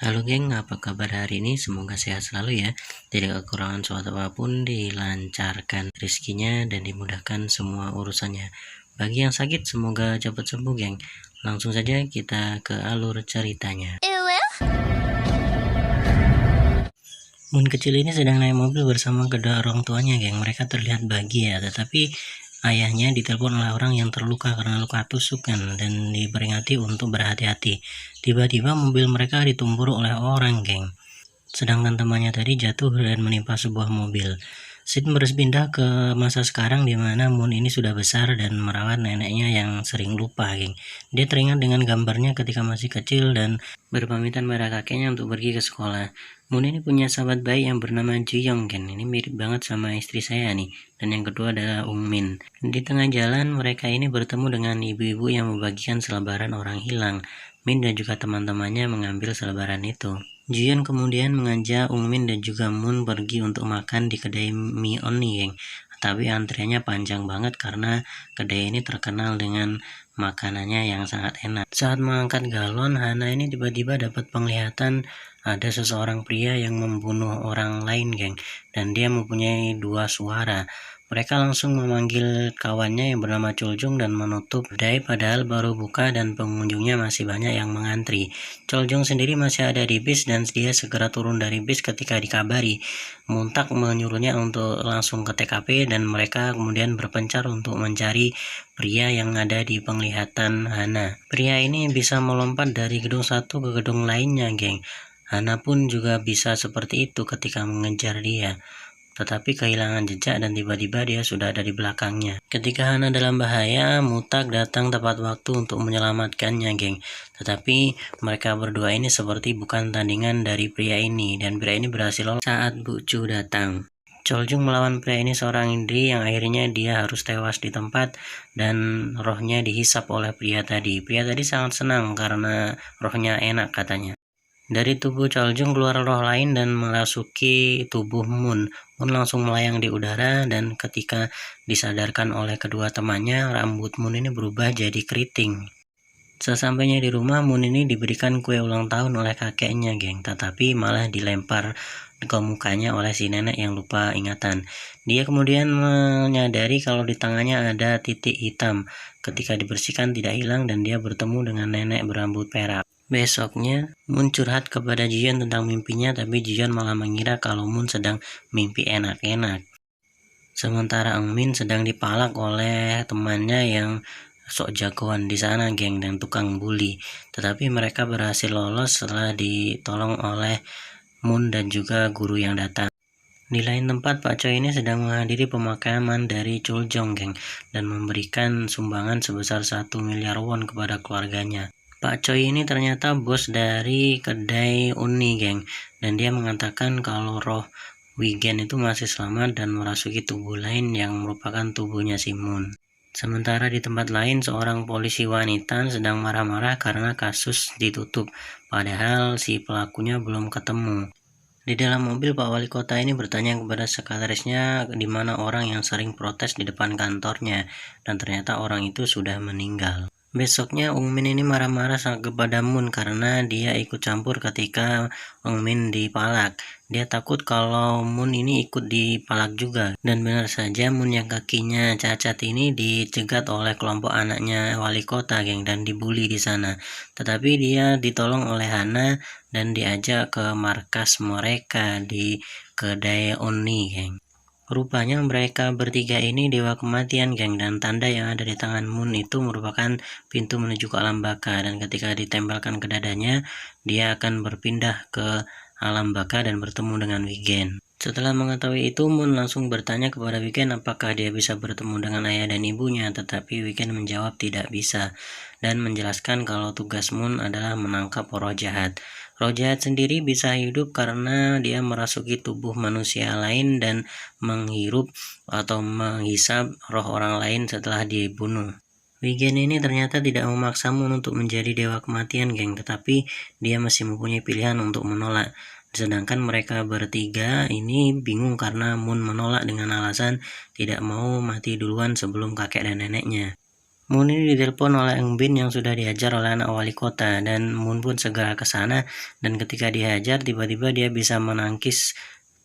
Halo geng, apa kabar hari ini? Semoga sehat selalu ya. Tidak kekurangan suatu apapun, dilancarkan rezekinya dan dimudahkan semua urusannya. Bagi yang sakit, semoga cepat sembuh geng. Langsung saja kita ke alur ceritanya. Moon kecil ini sedang naik mobil bersama kedua orang tuanya geng. Mereka terlihat bahagia, tetapi ayahnya ditelepon oleh orang yang terluka karena luka tusukan dan diperingati untuk berhati-hati. Tiba-tiba mobil mereka ditumbur oleh orang geng. Sedangkan temannya tadi jatuh dan menimpa sebuah mobil. Scene berpindah ke masa sekarang di mana Moon ini sudah besar dan merawat neneknya yang sering lupa, geng. Dia teringat dengan gambarnya ketika masih kecil dan berpamitan pada kakeknya untuk pergi ke sekolah. Moon ini punya sahabat baik yang bernama Jiyong, geng. Ini mirip banget sama istri saya nih. Dan yang kedua adalah Min. Di tengah jalan mereka ini bertemu dengan ibu-ibu yang membagikan selebaran orang hilang. Min dan juga teman-temannya mengambil selebaran itu. Jiyeon kemudian mengajak Min dan juga Moon pergi untuk makan di kedai mie Oni, geng. Tapi antriannya panjang banget karena kedai ini terkenal dengan makanannya yang sangat enak. Saat mengangkat galon, Hana ini tiba-tiba dapat penglihatan ada seseorang pria yang membunuh orang lain, geng. Dan dia mempunyai dua suara. Mereka langsung memanggil kawannya yang bernama Choljung dan menutup kedai padahal baru buka dan pengunjungnya masih banyak yang mengantri. Choljung sendiri masih ada di bis dan dia segera turun dari bis ketika dikabari. Muntak menyuruhnya untuk langsung ke TKP dan mereka kemudian berpencar untuk mencari pria yang ada di penglihatan Hana. Pria ini bisa melompat dari gedung satu ke gedung lainnya, geng. Hana pun juga bisa seperti itu ketika mengejar dia. Tetapi kehilangan jejak dan tiba-tiba dia sudah ada di belakangnya. Ketika Hana dalam bahaya, Mutak datang tepat waktu untuk menyelamatkannya, geng. Tetapi mereka berdua ini seperti bukan tandingan dari pria ini, dan pria ini berhasil lolos saat Bu Chu datang. Choljung melawan pria ini seorang diri yang akhirnya dia harus tewas di tempat dan rohnya dihisap oleh pria tadi. Pria tadi sangat senang karena rohnya enak katanya. Dari tubuh Choljung keluar roh lain dan merasuki tubuh Moon. Moon langsung melayang di udara dan ketika disadarkan oleh kedua temannya, rambut Moon ini berubah jadi keriting. Sesampainya di rumah, Moon ini diberikan kue ulang tahun oleh kakeknya, geng. Tetapi malah dilempar ke mukanya oleh si nenek yang lupa ingatan. Dia kemudian menyadari kalau di tangannya ada titik hitam. Ketika dibersihkan tidak hilang dan dia bertemu dengan nenek berambut perak. Besoknya, Moon curhat kepada Jiyeon tentang mimpinya, tapi Jiyeon malah mengira kalau Moon sedang mimpi enak-enak. Sementara Min sedang dipalak oleh temannya yang sok jagoan di sana, geng, dan tukang bully. Tetapi mereka berhasil lolos setelah ditolong oleh Moon dan juga guru yang datang. Di lain tempat, Pak Choi ini sedang menghadiri pemakaman dari Choljong, geng, dan memberikan sumbangan sebesar 1 miliar won kepada keluarganya. Pak Choi ini ternyata bos dari kedai Uni, geng, dan dia mengatakan kalau roh Wigen itu masih selamat dan merasuki tubuh lain yang merupakan tubuhnya si Moon. Sementara di tempat lain, seorang polisi wanita sedang marah-marah karena kasus ditutup, padahal si pelakunya belum ketemu. Di dalam mobil, Pak Wali Kota ini bertanya kepada sekretarisnya di mana orang yang sering protes di depan kantornya, dan ternyata orang itu sudah meninggal. Besoknya Min ini marah-marah kepada Moon karena dia ikut campur ketika Min dipalak. Dia takut kalau Moon ini ikut dipalak juga. Dan benar saja Moon yang kakinya cacat ini dicegat oleh kelompok anaknya wali kota, geng, dan dibully di sana. Tetapi dia ditolong oleh Hana dan diajak ke markas mereka di kedai Oni, geng. Rupanya mereka bertiga ini dewa kematian, geng, dan tanda yang ada di tangan Moon itu merupakan pintu menuju ke alam baka, dan ketika ditempelkan ke dadanya, dia akan berpindah ke alam baka dan bertemu dengan Wigen. Setelah mengetahui itu, Moon langsung bertanya kepada Wigen apakah dia bisa bertemu dengan ayah dan ibunya, tetapi Wigen menjawab tidak bisa, dan menjelaskan kalau tugas Moon adalah menangkap roh jahat. Roh jahat sendiri bisa hidup karena dia merasuki tubuh manusia lain dan menghirup atau menghisap roh orang lain setelah dibunuh. Wigen ini ternyata tidak memaksa Moon untuk menjadi dewa kematian, geng, tetapi dia masih mempunyai pilihan untuk menolak. Sedangkan mereka bertiga ini bingung karena Moon menolak dengan alasan tidak mau mati duluan sebelum kakek dan neneknya. Moon ini ditelepon oleh Eng Bin yang sudah dihajar oleh anak wali kota, dan Moon pun segera ke sana, dan ketika dihajar tiba-tiba dia bisa menangkis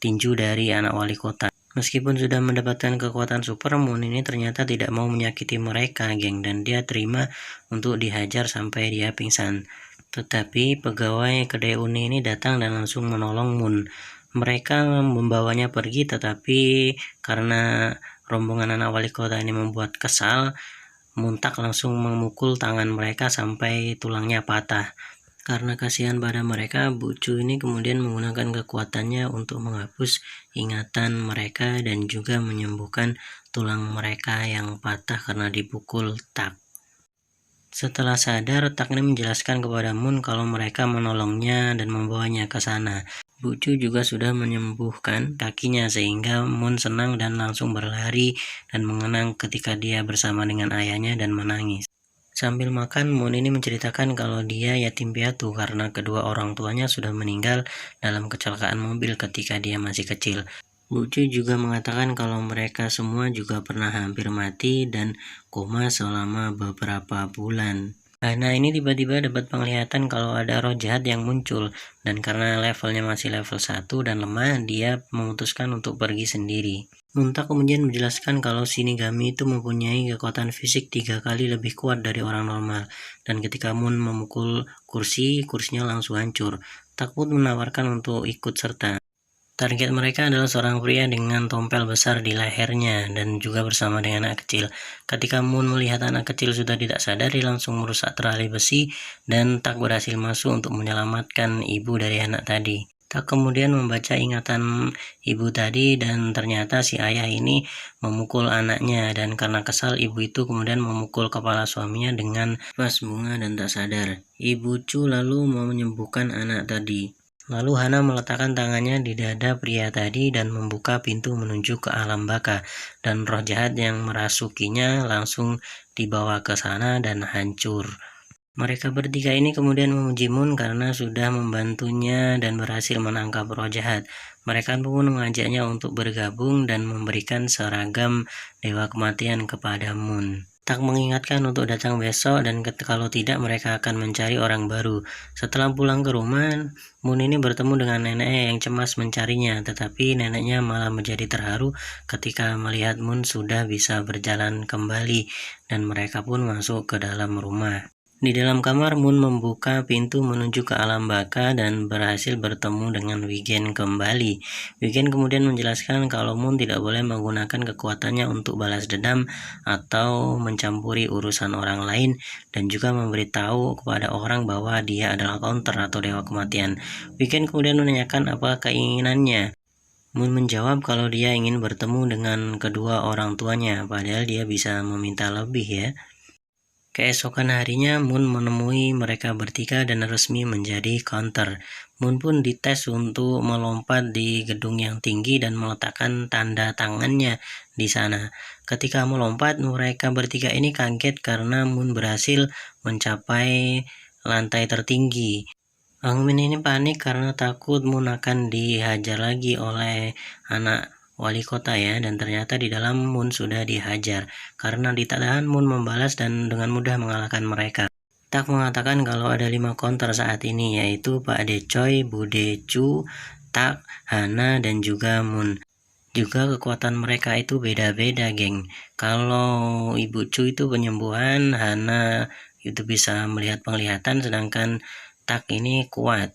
tinju dari anak wali kota. Meskipun sudah mendapatkan kekuatan super, Moon ini ternyata tidak mau menyakiti mereka, geng, dan dia terima untuk dihajar sampai dia pingsan. Tetapi pegawai kedai Uni ini datang dan langsung menolong Moon. Mereka membawanya pergi, tetapi karena rombongan anak wali kota ini membuat kesal, Muntak langsung memukul tangan mereka sampai tulangnya patah. Karena kasihan pada mereka, Bucu ini kemudian menggunakan kekuatannya untuk menghapus ingatan mereka dan juga menyembuhkan tulang mereka yang patah karena dipukul Tak. Setelah sadar, Tak ini menjelaskan kepada Moon kalau mereka menolongnya dan membawanya ke sana. Bucu juga sudah menyembuhkan kakinya sehingga Moon senang dan langsung berlari dan mengenang ketika dia bersama dengan ayahnya dan menangis. Sambil makan, Moon ini menceritakan kalau dia yatim piatu karena kedua orang tuanya sudah meninggal dalam kecelakaan mobil ketika dia masih kecil. Bucu juga mengatakan kalau mereka semua juga pernah hampir mati dan koma selama beberapa bulan. Nah, ini tiba-tiba dapat penglihatan kalau ada roh jahat yang muncul, dan karena levelnya masih level 1 dan lemah, dia memutuskan untuk pergi sendiri. Munta kemudian menjelaskan kalau Shinigami itu mempunyai kekuatan fisik 3 kali lebih kuat dari orang normal, dan ketika Moon memukul kursinya langsung hancur. Tak pun menawarkan untuk ikut serta. Target mereka adalah seorang pria dengan tompel besar di lehernya dan juga bersama dengan anak kecil. Ketika Moon melihat anak kecil sudah tidak sadar, dia langsung merusak tali besi dan Tak berhasil masuk untuk menyelamatkan ibu dari anak tadi. Tak kemudian membaca ingatan ibu tadi dan ternyata si ayah ini memukul anaknya, dan karena kesal ibu itu kemudian memukul kepala suaminya dengan vas bunga dan tak sadar. Ibu Chu lalu mau menyembuhkan anak tadi. Lalu Hana meletakkan tangannya di dada pria tadi dan membuka pintu menuju ke alam baka, dan roh jahat yang merasukinya langsung dibawa ke sana dan hancur. Mereka bertiga ini kemudian memuji Moon karena sudah membantunya dan berhasil menangkap roh jahat. Mereka pun mengajaknya untuk bergabung dan memberikan seragam Dewa Kematian kepada Moon. Tak mengingatkan untuk datang besok, dan kalau tidak mereka akan mencari orang baru. Setelah pulang ke rumah, Moon ini bertemu dengan neneknya yang cemas mencarinya, tetapi neneknya malah menjadi terharu ketika melihat Moon sudah bisa berjalan kembali, dan mereka pun masuk ke dalam rumah. Di dalam kamar, Moon membuka pintu menuju ke alam baka dan berhasil bertemu dengan Wigen kembali. Wigen kemudian menjelaskan kalau Moon tidak boleh menggunakan kekuatannya untuk balas dendam atau mencampuri urusan orang lain, dan juga memberitahu kepada orang bahwa dia adalah counter atau dewa kematian. Wigen kemudian menanyakan apa keinginannya. Moon menjawab kalau dia ingin bertemu dengan kedua orang tuanya, padahal dia bisa meminta lebih ya. Keesokan harinya, Moon menemui mereka bertiga dan resmi menjadi counter. Moon pun dites untuk melompat di gedung yang tinggi dan meletakkan tanda tangannya di sana. Ketika melompat, mereka bertiga ini kaget karena Moon berhasil mencapai lantai tertinggi. Eng Min ini panik karena takut Moon akan dihajar lagi oleh anak wali kota ya, dan ternyata di dalam Moon sudah dihajar. Karena ditahan, Moon membalas dan dengan mudah mengalahkan mereka. Tak mengatakan kalau ada 5 counter saat ini, yaitu Pak Decoy, Bude Chu, Tak, Hana, dan juga Moon. Juga kekuatan mereka itu beda-beda, geng. Kalau Ibu Chu itu penyembuhan, Hana itu bisa melihat penglihatan, sedangkan Tak ini kuat.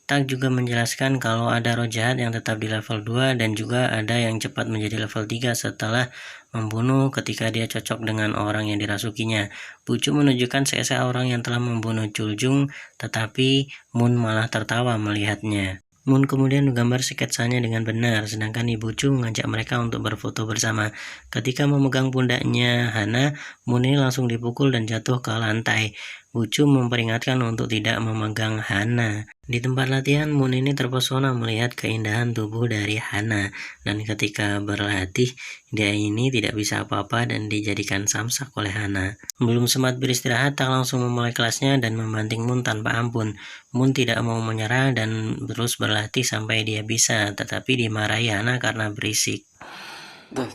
Tak juga menjelaskan kalau ada roh jahat yang tetap di level 2 dan juga ada yang cepat menjadi level 3 setelah membunuh ketika dia cocok dengan orang yang dirasukinya. Bucu menunjukkan sisa orang yang telah membunuh Chuljung, tetapi Moon malah tertawa melihatnya. Moon kemudian menggambar sketsanya dengan benar, sedangkan Ibu Chu mengajak mereka untuk berfoto bersama. Ketika memegang pundaknya Hana, Moon ini langsung dipukul dan jatuh ke lantai. Bucu memperingatkan untuk tidak memegang Hana. Di tempat latihan, Moon ini terpesona melihat keindahan tubuh dari Hana, dan ketika berlatih, dia ini tidak bisa apa-apa dan dijadikan samsak oleh Hana. Belum sempat beristirahat, Tak langsung memulai kelasnya dan membanting Moon tanpa ampun. Moon tidak mau menyerah dan terus berlatih sampai dia bisa, tetapi dimarahi Hana karena berisik. 네.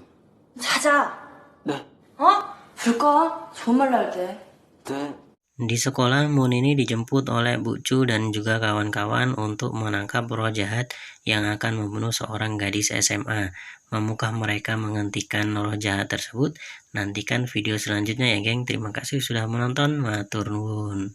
자자. 네. 어? 줄까? 정말 날 때. 네. Di sekolah, Moon ini dijemput oleh Bu Chu dan juga kawan-kawan untuk menangkap roh jahat yang akan membunuh seorang gadis SMA. Memukah mereka menghentikan roh jahat tersebut? Nantikan video selanjutnya ya geng. Terima kasih sudah menonton. Matur nuwun.